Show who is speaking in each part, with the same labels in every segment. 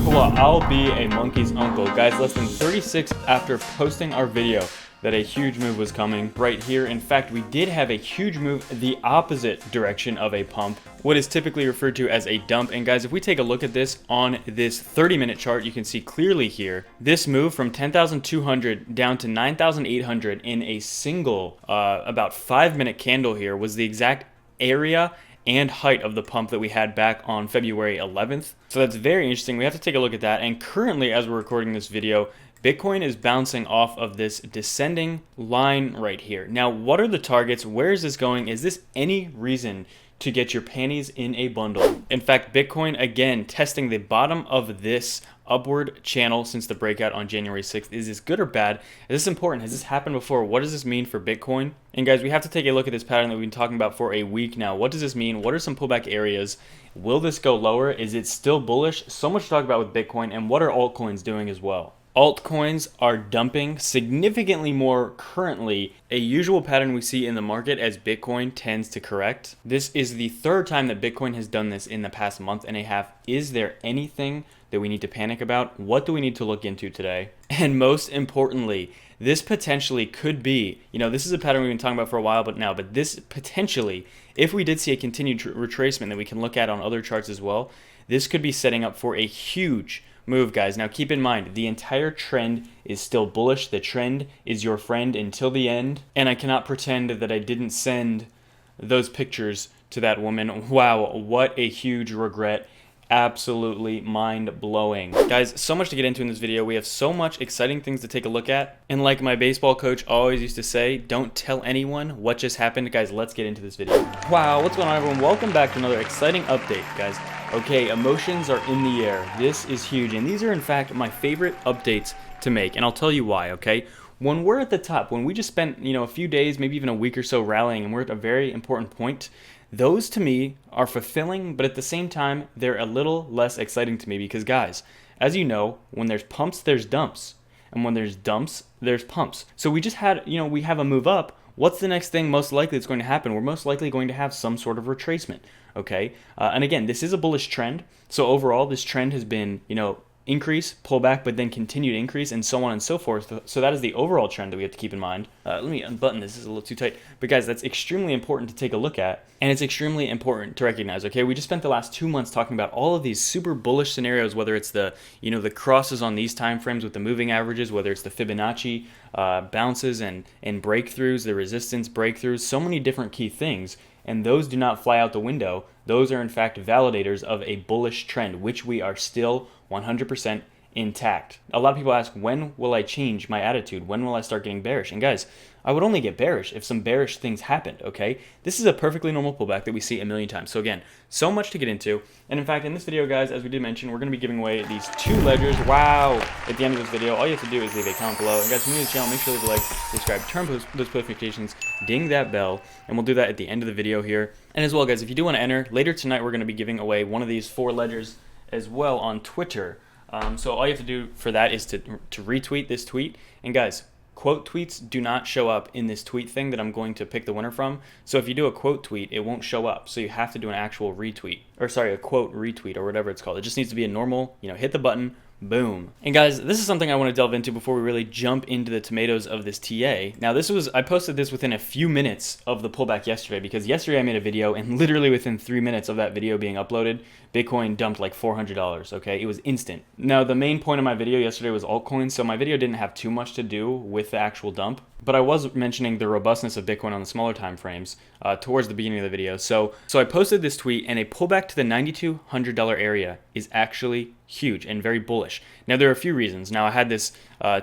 Speaker 1: Well, I'll be a monkey's uncle. Guys, less than 36 after posting our video that a huge move was coming right here. In fact, we did have a huge move the opposite direction of a pump, what is typically referred to as a dump. And guys, if we take a look at this on this 30-minute chart, you can see clearly here, this move from 10,200 down to 9,800 in a single about 5-minute candle here was the exact area and height of the pump that we had back on February 11th. So that's very interesting. We have to take a look at that. And currently, as we're recording this video, Bitcoin is bouncing off of this descending line right here. Now, what are the targets? Where is this going? Is this any reason to get your panties in a bundle? In fact, Bitcoin, again, testing the bottom of this upward channel since the breakout on January 6th. Is this good or bad? Is this important? Has this happened before? What does this mean for Bitcoin? And guys, we have to take a look at this pattern that we've been talking about for a week now. What does this mean? What are some pullback areas? Will this go lower? Is it still bullish? So much to talk about with Bitcoin, and what are altcoins doing as well? Altcoins are dumping significantly more currently, a usual pattern we see in the market as Bitcoin tends to correct. This is the third time that Bitcoin has done this in the past month and a half. Is there anything that we need to panic about? What do we need to look into today? And most importantly, this potentially could be, this is a pattern we've been talking about for a while, but this potentially, if we did see a continued retracement that we can look at on other charts as well, this could be setting up for a huge move, guys. Now keep in mind, the entire trend is still bullish. The trend is your friend until the end. And I cannot pretend that I didn't send those pictures to that woman. Wow, what a huge regret. Absolutely mind-blowing. Guys, so much to get into in this video. We have so much exciting things to take a look at. And like my baseball coach always used to say, don't tell anyone what just happened. Guys, let's get into this video. Wow, what's going on, everyone? Welcome back to another exciting update, guys. Okay, emotions are in the air. This is huge. And these are, in fact, my favorite updates to make. And I'll tell you why, okay? When we're at the top, when we just spent, a few days, maybe even a week or so rallying, and we're at a very important point, those to me are fulfilling, but at the same time, they're a little less exciting to me because, guys, as you know, when there's pumps, there's dumps. And when there's dumps, there's pumps. So we just had, we have a move up. What's the next thing most likely that's going to happen? We're most likely going to have some sort of retracement, okay? And again, this is a bullish trend. So overall, this trend has been, increase, pullback, but then continued increase, and so on and so forth. So that is the overall trend that we have to keep in mind. Let me unbutton this. This is a little too tight. But guys, that's extremely important to take a look at, and it's extremely important to recognize, okay? We just spent the last 2 months talking about all of these super bullish scenarios, whether it's the, the crosses on these time frames with the moving averages, whether it's the Fibonacci bounces and breakthroughs, the resistance breakthroughs, so many different key things. And those do not fly out the window. Those are in fact validators of a bullish trend, which we are still 100% intact. A lot of people ask, when will I change my attitude? When will I start getting bearish? And guys, I would only get bearish if some bearish things happened, okay? This is a perfectly normal pullback that we see a million times. So again, so much to get into. And in fact, in this video, guys, as we did mention, we're going to be giving away these 2 ledgers. Wow! At the end of this video, all you have to do is leave a comment below. And guys, if you're new to the channel, make sure to leave a like, subscribe, turn those notifications, ding that bell, and we'll do that at the end of the video here. And as well, guys, if you do want to enter, later tonight we're going to be giving away one of these 4 ledgers as well on Twitter. So all you have to do for that is to retweet this tweet. And guys, quote tweets do not show up in this tweet thing that I'm going to pick the winner from. So if you do a quote tweet, it won't show up. So you have to do an actual retweet, or sorry, a quote retweet or whatever it's called. It just needs to be a normal, hit the button, boom. And guys, this is something I want to delve into before we really jump into the tomatoes of this TA. Now I posted this within a few minutes of the pullback yesterday, because yesterday I made a video and literally within 3 minutes of that video being uploaded, Bitcoin dumped like $400, okay? It was instant. Now, the main point of my video yesterday was altcoins, so my video didn't have too much to do with the actual dump, but I was mentioning the robustness of Bitcoin on the smaller time frames towards the beginning of the video. So I posted this tweet, and a pullback to the $9,200 area is actually huge and very bullish. Now, there are a few reasons. Now, I had this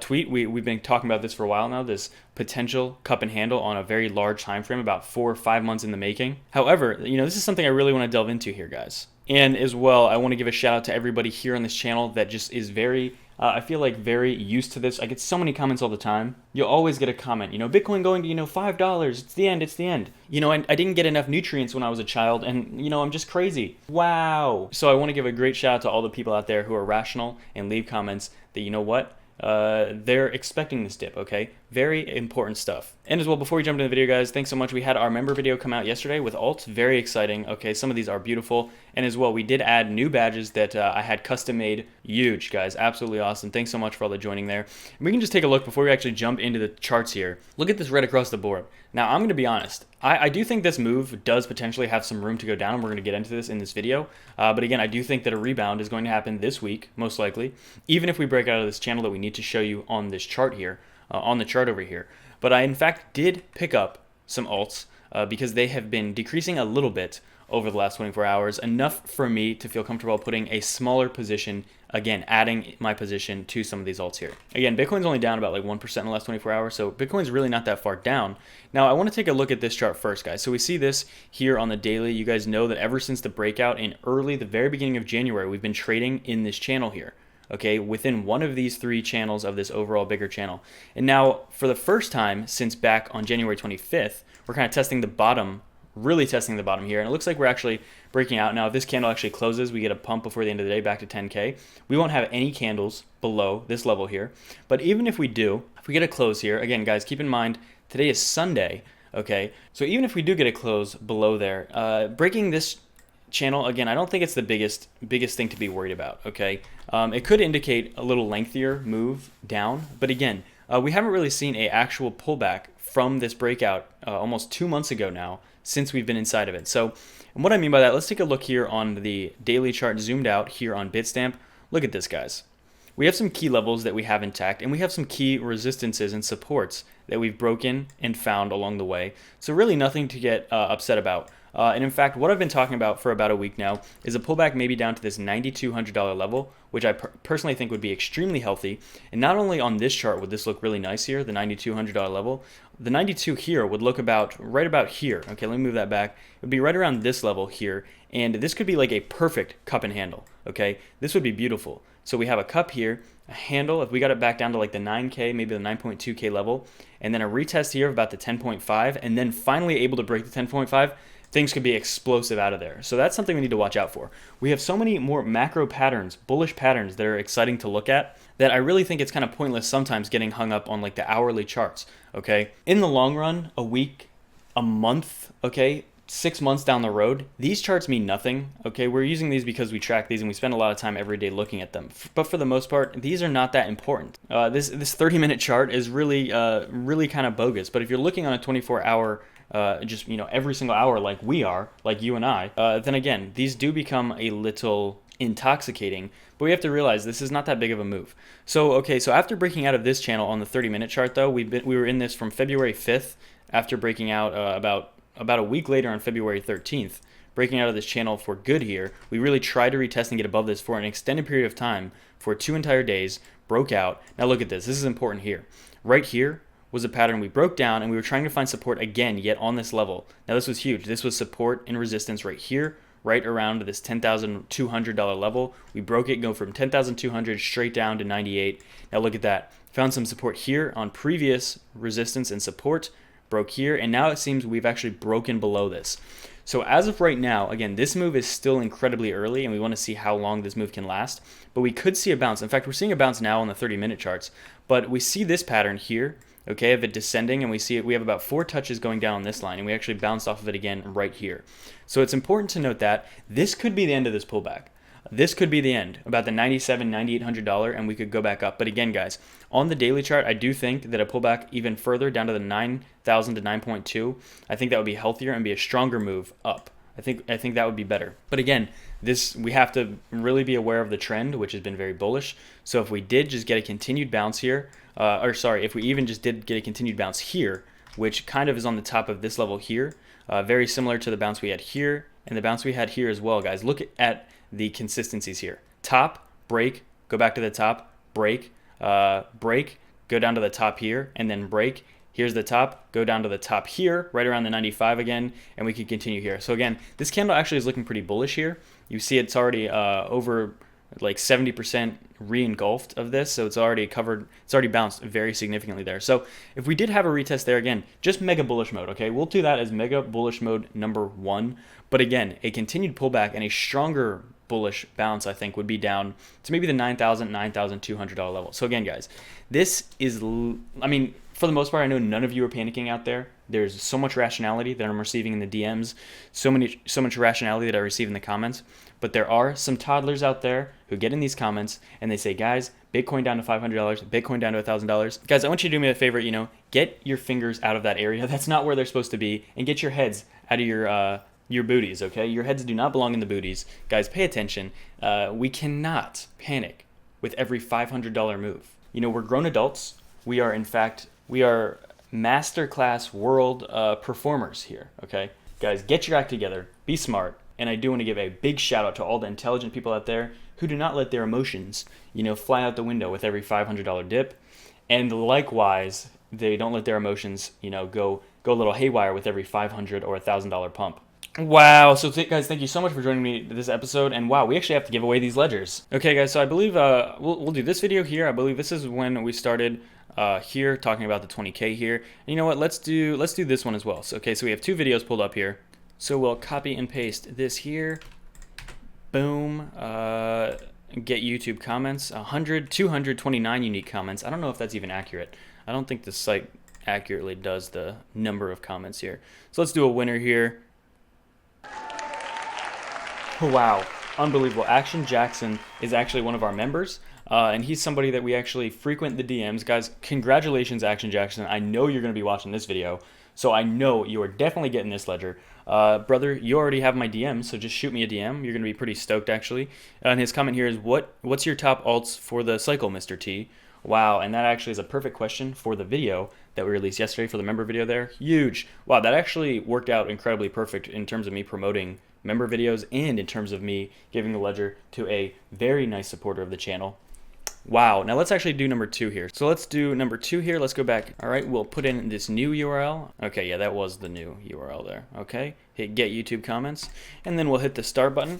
Speaker 1: tweet. We've been talking about this for a while now, this potential cup and handle on a very large time frame, about 4 or 5 months in the making. However, this is something I really want to delve into here, guys. And as well, I want to give a shout out to everybody here on this channel that just is very, I feel like very used to this. I get so many comments all the time. You'll always get a comment, Bitcoin going to, $5. It's the end. It's the end. I didn't get enough nutrients when I was a child, and, I'm just crazy. Wow. So I want to give a great shout out to all the people out there who are rational and leave comments that, they're expecting this dip, okay? Very important stuff. And as well, before we jump into the video, guys, thanks so much. We had our member video come out yesterday with alts. Very exciting. Okay, some of these are beautiful. And as well, we did add new badges that I had custom made. Huge, guys. Absolutely awesome. Thanks so much for all the joining there. And we can just take a look before we actually jump into the charts here. Look at this red across the board. Now, I'm going to be honest. I do think this move does potentially have some room to go down, and we're going to get into this in this video. But again, I do think that a rebound is going to happen this week, most likely, even if we break out of this channel that we need to show you on this chart here, on the chart over here. But I, in fact, did pick up some alts because they have been decreasing a little bit over the last 24 hours, enough for me to feel comfortable putting a smaller position, again, adding my position to some of these alts here. Again, Bitcoin's only down about like 1% in the last 24 hours, so Bitcoin's really not that far down. Now, I want to take a look at this chart first, guys. So we see this here on the daily. You guys know that ever since the breakout in the very beginning of January, we've been trading in this channel here. Okay, within one of these three channels of this overall bigger channel. And now, for the first time since back on January 25th, we're kind of testing the bottom, really testing the bottom here, and it looks like we're actually breaking out. Now, if this candle actually closes, we get a pump before the end of the day back to 10K. We won't have any candles below this level here, but even if we do, if we get a close here, again, guys, keep in mind, today is Sunday, okay? So even if we do get a close below there, breaking this channel, again, I don't think it's the biggest thing to be worried about, okay? It could indicate a little lengthier move down, but again, we haven't really seen an actual pullback from this breakout almost 2 months ago now, since we've been inside of it. So, and what I mean by that, let's take a look here on the daily chart zoomed out here on Bitstamp. Look at this, guys. We have some key levels that we have intact, and we have some key resistances and supports that we've broken and found along the way. So really nothing to get upset about. And in fact, what I've been talking about for about a week now is a pullback maybe down to this $9,200 level, which I personally think would be extremely healthy. And not only on this chart would this look really nice here, the $9,200 level, the 92 here would look right about here. Okay, let me move that back. It would be right around this level here, and this could be like a perfect cup and handle. Okay, this would be beautiful. So we have a cup here, a handle, if we got it back down to like the 9K, maybe the 9.2K level, and then a retest here of about the 10.5, and then finally able to break the 10.5, things could be explosive out of there. So that's something we need to watch out for. We have so many more macro patterns, bullish patterns that are exciting to look at that I really think it's kind of pointless sometimes getting hung up on like the hourly charts, okay? In the long run, a week, a month, okay, 6 months down the road, these charts mean nothing, okay? We're using these because we track these and we spend a lot of time every day looking at them. But for the most part, these are not that important. This 30-minute chart is really kind of bogus. But if you're looking on a 24-hour just, you know, every single hour like we are, like you and I, then again, these do become a little intoxicating, but we have to realize this is not that big of a move. So, okay, so after breaking out of this channel on the 30-minute chart though, we were in this from February 5th after breaking out about a week later on February 13th, breaking out of this channel for good here. We really tried to retest and get above this for an extended period of time for 2 entire days, broke out. Now look at this, this is important here. Right here was a pattern we broke down and we were trying to find support again, yet on this level. Now this was huge. This was support and resistance right here, right around this $10,200 level. We broke it, go from 10,200 straight down to 98. Now look at that. Found some support here on previous resistance and support, broke here, and now it seems we've actually broken below this. So as of right now, again, this move is still incredibly early and we want to see how long this move can last, but we could see a bounce. In fact, we're seeing a bounce now on the 30-minute charts, but we see this pattern here, okay, of it descending, and we see it, we have about 4 touches going down on this line, and we actually bounced off of it again right here. So it's important to note that this could be the end of this pullback. This could be the end, about the $9,700, $9,800, and we could go back up. But again, guys, on the daily chart, I do think that a pullback even further down to the 9,000 to 9.2, I think that would be healthier and be a stronger move up. I think that would be better. But again, we have to really be aware of the trend, which has been very bullish. So if we did just get a continued bounce here, if we even just did get a continued bounce here, which kind of is on the top of this level here, very similar to the bounce we had here and the bounce we had here as well, guys. Look at the consistencies here. Top, break, go back to the top, break, break, go down to the top here, and then break. Here's the top, go down to the top here, right around the 95 again, and we can continue here. So again, this candle actually is looking pretty bullish here. You see it's already over like 70% re-engulfed of this, so it's already covered, it's already bounced very significantly there. So if we did have a retest there, again, just mega bullish mode, okay? We'll do that as mega bullish mode number 1. But again, a continued pullback and a stronger bullish bounce, I think, would be down to maybe the $9,000, $9,200 level. So again, guys, this is, I mean, for the most part, I know none of you are panicking out there. There's so much rationality that I'm receiving in the DMs, so much rationality that I receive in the comments. But there are some toddlers out there who get in these comments and they say, guys, Bitcoin down to $500, Bitcoin down to $1,000. Guys, I want you to do me a favor, get your fingers out of that area. That's not where they're supposed to be, and get your heads out of your booties, okay? Your heads do not belong in the booties. Guys, pay attention. We cannot panic with every $500 move. We're grown adults. We are, in fact, masterclass world performers here, okay? Guys, get your act together. Be smart. And I do want to give a big shout out to all the intelligent people out there who do not let their emotions, fly out the window with every $500 dip. And likewise, they don't let their emotions, go a little haywire with every $500 or $1,000 pump. Wow. So guys, thank you so much for joining me this episode. And wow, we actually have to give away these ledgers. Okay, guys, so I believe we'll do this video here. I believe this is when we started here talking about the 20K here. And you know what? Let's do this one as well. So, okay, so we have two videos pulled up here. So we'll copy and paste this here. Boom. Get YouTube comments. 229 unique comments. I don't know if that's even accurate. I don't think the site accurately does the number of comments here. So let's do a winner here. Wow. Unbelievable. Action Jackson is actually one of our members. And he's somebody that we actually frequent the DMs. Guys, congratulations, Action Jackson. I know you're going to be watching this video. So I know you are definitely getting this ledger. Brother, you already have my DM, so just shoot me a DM. You're going to be pretty stoked, actually. And his comment here is, what's your top alts for the cycle, Mr. T? Wow, and that actually is a perfect question for the video that we released yesterday for the member video there. Huge. Wow, that actually worked out incredibly perfect in terms of me promoting member videos and in terms of me giving the ledger to a very nice supporter of the channel. Wow, now let's actually do number 2 here. So let's do number 2 here. Let's go back. All right, we'll put in this new URL. Okay, yeah, that was the new URL there. Okay, hit get YouTube comments, and then we'll hit the start button.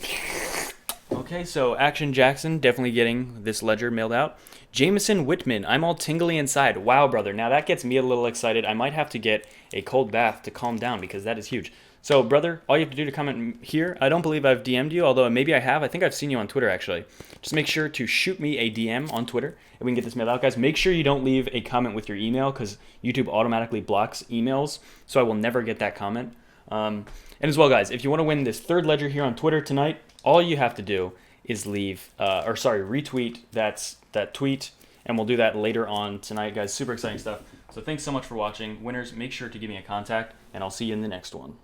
Speaker 1: Okay, so Action Jackson definitely getting this ledger mailed out. Jameson Whitman, I'm all tingly inside. Wow, brother, now that gets me a little excited. I might have to get a cold bath to calm down because that is huge. So, brother, all you have to do to comment here, I don't believe I've DM'd you, although maybe I have. I think I've seen you on Twitter, actually. Just make sure to shoot me a DM on Twitter, and we can get this mailed out. Guys, make sure you don't leave a comment with your email, because YouTube automatically blocks emails, so I will never get that comment. And as well, guys, if you want to win this third ledger here on Twitter tonight, all you have to do is retweet that tweet, and we'll do that later on tonight, guys. Super exciting stuff. So thanks so much for watching. Winners, make sure to give me a contact, and I'll see you in the next one.